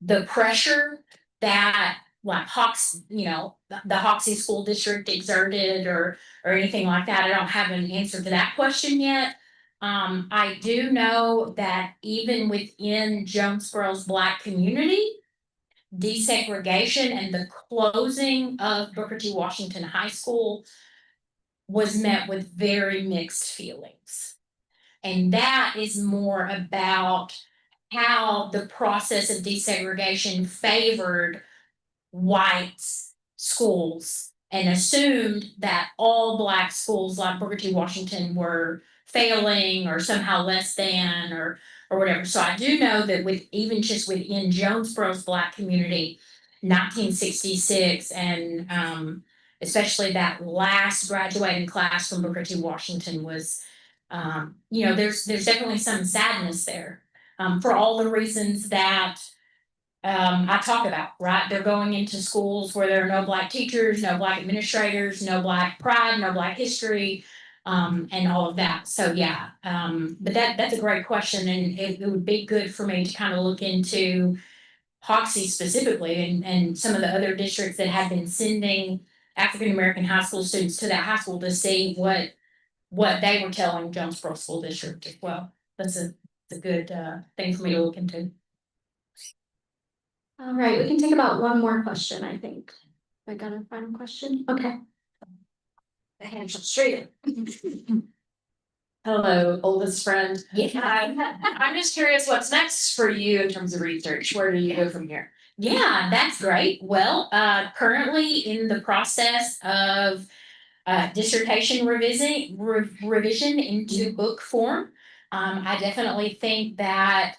the pressure that like the Hoxie school district exerted or anything like that. I don't have an answer to that question yet. I do know that even within Jonesboro's Black community, desegregation and the closing of Booker T. Washington High School was met with very mixed feelings. And that is more about how the process of desegregation favored white schools and assumed that all Black schools like Booker T. Washington were failing or somehow less than or whatever. So I do know that even just within Jonesboro's Black community, 1966 and especially that last graduating class from Booker T. Washington was, there's definitely some sadness there, for all the reasons that I talk about, right? They're going into schools where there are no Black teachers, no Black administrators, no Black pride, no Black history, and all of that. So yeah, but that's a great question, and it would be good for me to kind of look into Hoxie specifically and some of the other districts that have been sending African American high school students to that high school to see what they were telling Jonesboro School District as well. That's a good thing for me to look into. All right, we can take about one more question, I think. I got a final question, okay. The hands up straight. Hello, oldest friend. Yeah. I'm just curious, what's next for you in terms of research? Where do you go from here? Yeah, that's great. Well, currently in the process of dissertation revision into book form. I definitely think that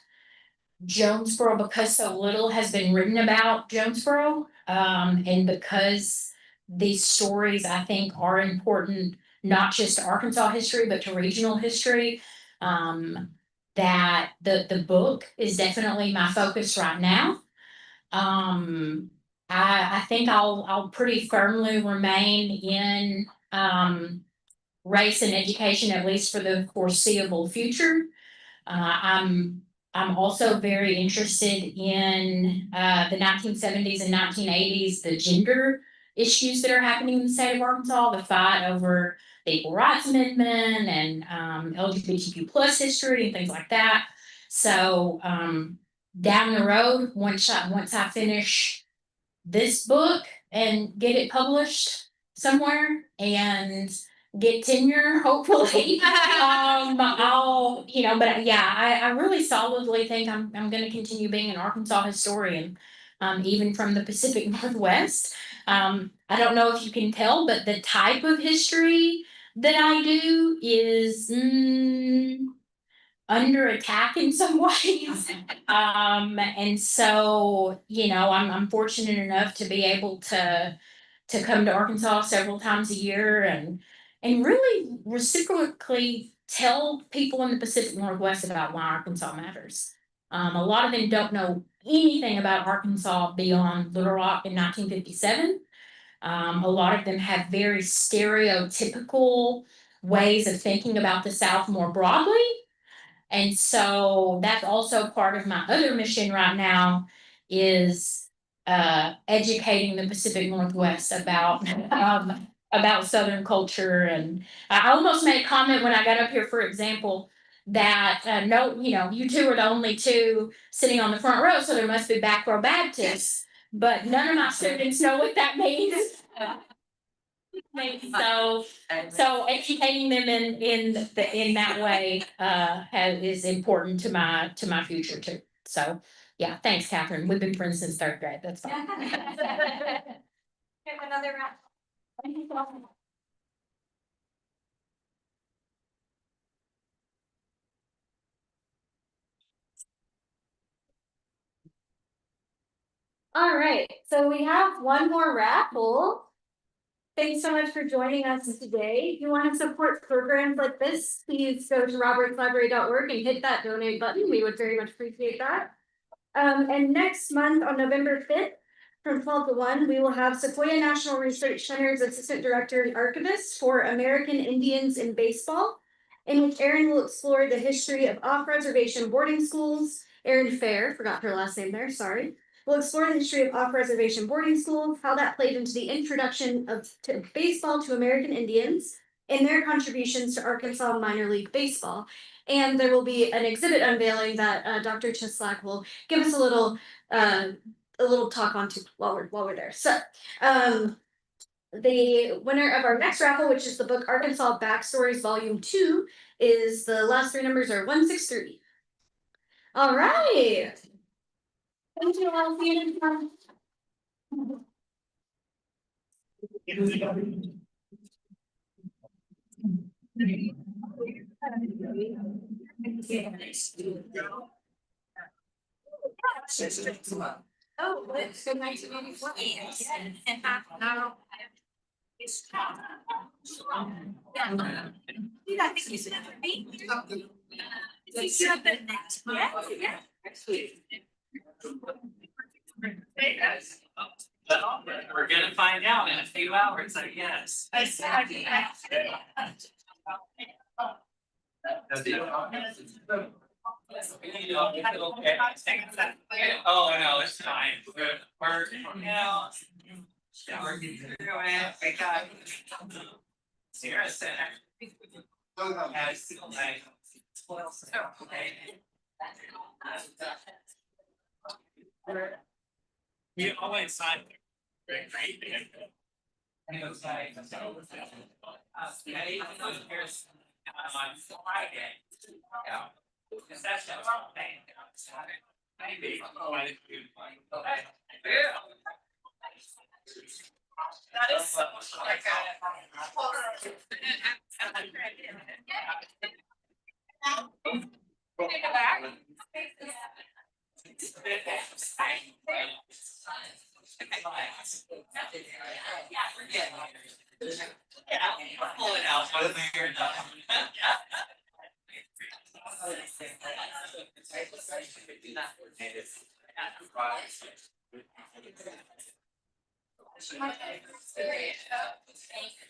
Jonesboro, because so little has been written about Jonesboro, and because these stories I think are important, not just to Arkansas history, but to regional history. That the book is definitely my focus right now. I think I'll pretty firmly remain in race and education, at least for the foreseeable future. I'm also very interested in the 1970s and 1980s, the gender issues that are happening in the state of Arkansas, the fight over the Equal Rights Amendment and LGBTQ plus history and things like that. So down the road, once I finish this book and get it published somewhere and get tenure, hopefully. I'll, but yeah, I really solidly think I'm gonna continue being an Arkansas historian. Even from the Pacific Northwest. I don't know if you can tell, but the type of history that I do is under attack in some ways. And so, I'm fortunate enough to be able to come to Arkansas several times a year and really reciprocally tell people in the Pacific Northwest about why Arkansas matters. A lot of them don't know anything about Arkansas beyond Little Rock in 1957. A lot of them have very stereotypical ways of thinking about the South more broadly. And so that's also part of my other mission right now is educating the Pacific Northwest about Southern culture. And I almost made a comment when I got up here, for example, that no, you two are the only two sitting on the front row, so there must be back row Baptists. But none of my students know what that means. So educating them in that way is important to my future too. So yeah, thanks, Catherine. We've been friends since third grade. That's fine. Another round. All right, so we have one more raffle. Thanks so much for joining us today. If you want to support programs like this, please go to robertslibrary.org and hit that donate button. We would very much appreciate that. And next month on November 5th, from 12 to 1, we will have Sequoia National Research Center's Assistant Director and Archivist for American Indians in Baseball, in which Erin will explore the history of off-reservation boarding schools. Erin Fair, forgot her last name there, sorry. We'll explore the history of off-reservation boarding schools, how that played into the introduction to baseball to American Indians, and their contributions to Arkansas minor league baseball. And there will be an exhibit unveiling that Dr. Chislak will give us a little talk on to while we're there. So the winner of our next raffle, which is the book Arkansas Backstories Volume 2, is the last three numbers are 163. All right. Thank you all. See you next time. Oh, it's good night to meet you. Yes. And now. I think you should have me. We're gonna find out in a few hours, I guess. Oh, no, it's fine. We're now. We got. Sierra Center. We always sign. And it was like, so, yeah, here's, Friday. Yeah. Because that's the wrong thing. Maybe, oh, I didn't do it. Yeah. That is so much like Take it back. Pull it out.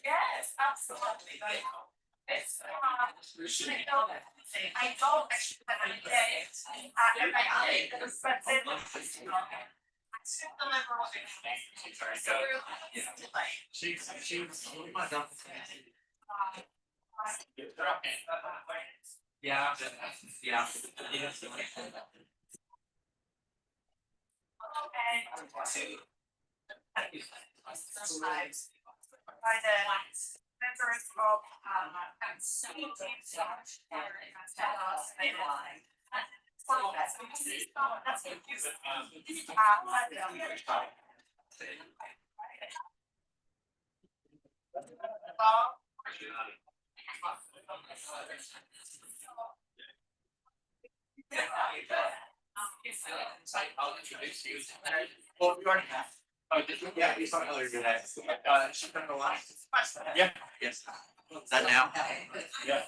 Yes, absolutely. It's I don't actually when I get it. Yeah, yeah. Sometimes by the members of I'll introduce you. Well, we already have. Oh, yeah, we saw earlier today. She's been a lot. Yeah, yes. Is that now? Yeah.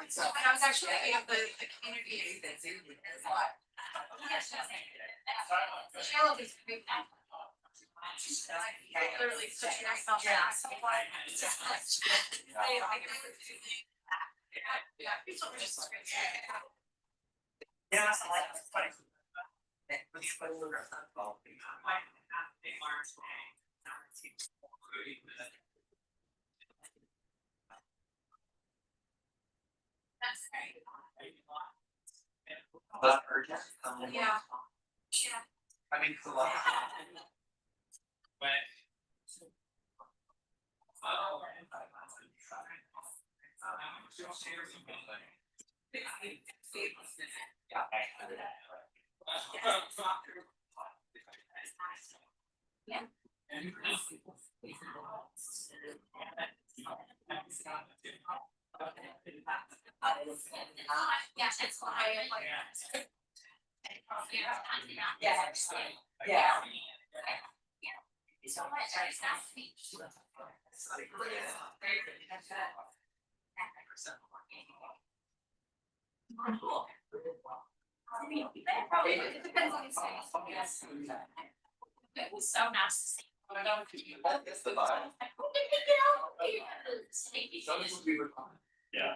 So I was actually of the community that's in a lot. Literally pushing myself down. Yeah, that's funny. That's great. But urgent. Yeah. Yeah. I mean, it's a lot. But. Yeah. Yeah, that's why I like. Yeah. So much I it depends on the space. Yes. It was so nice to see. That's the vibe. Yeah.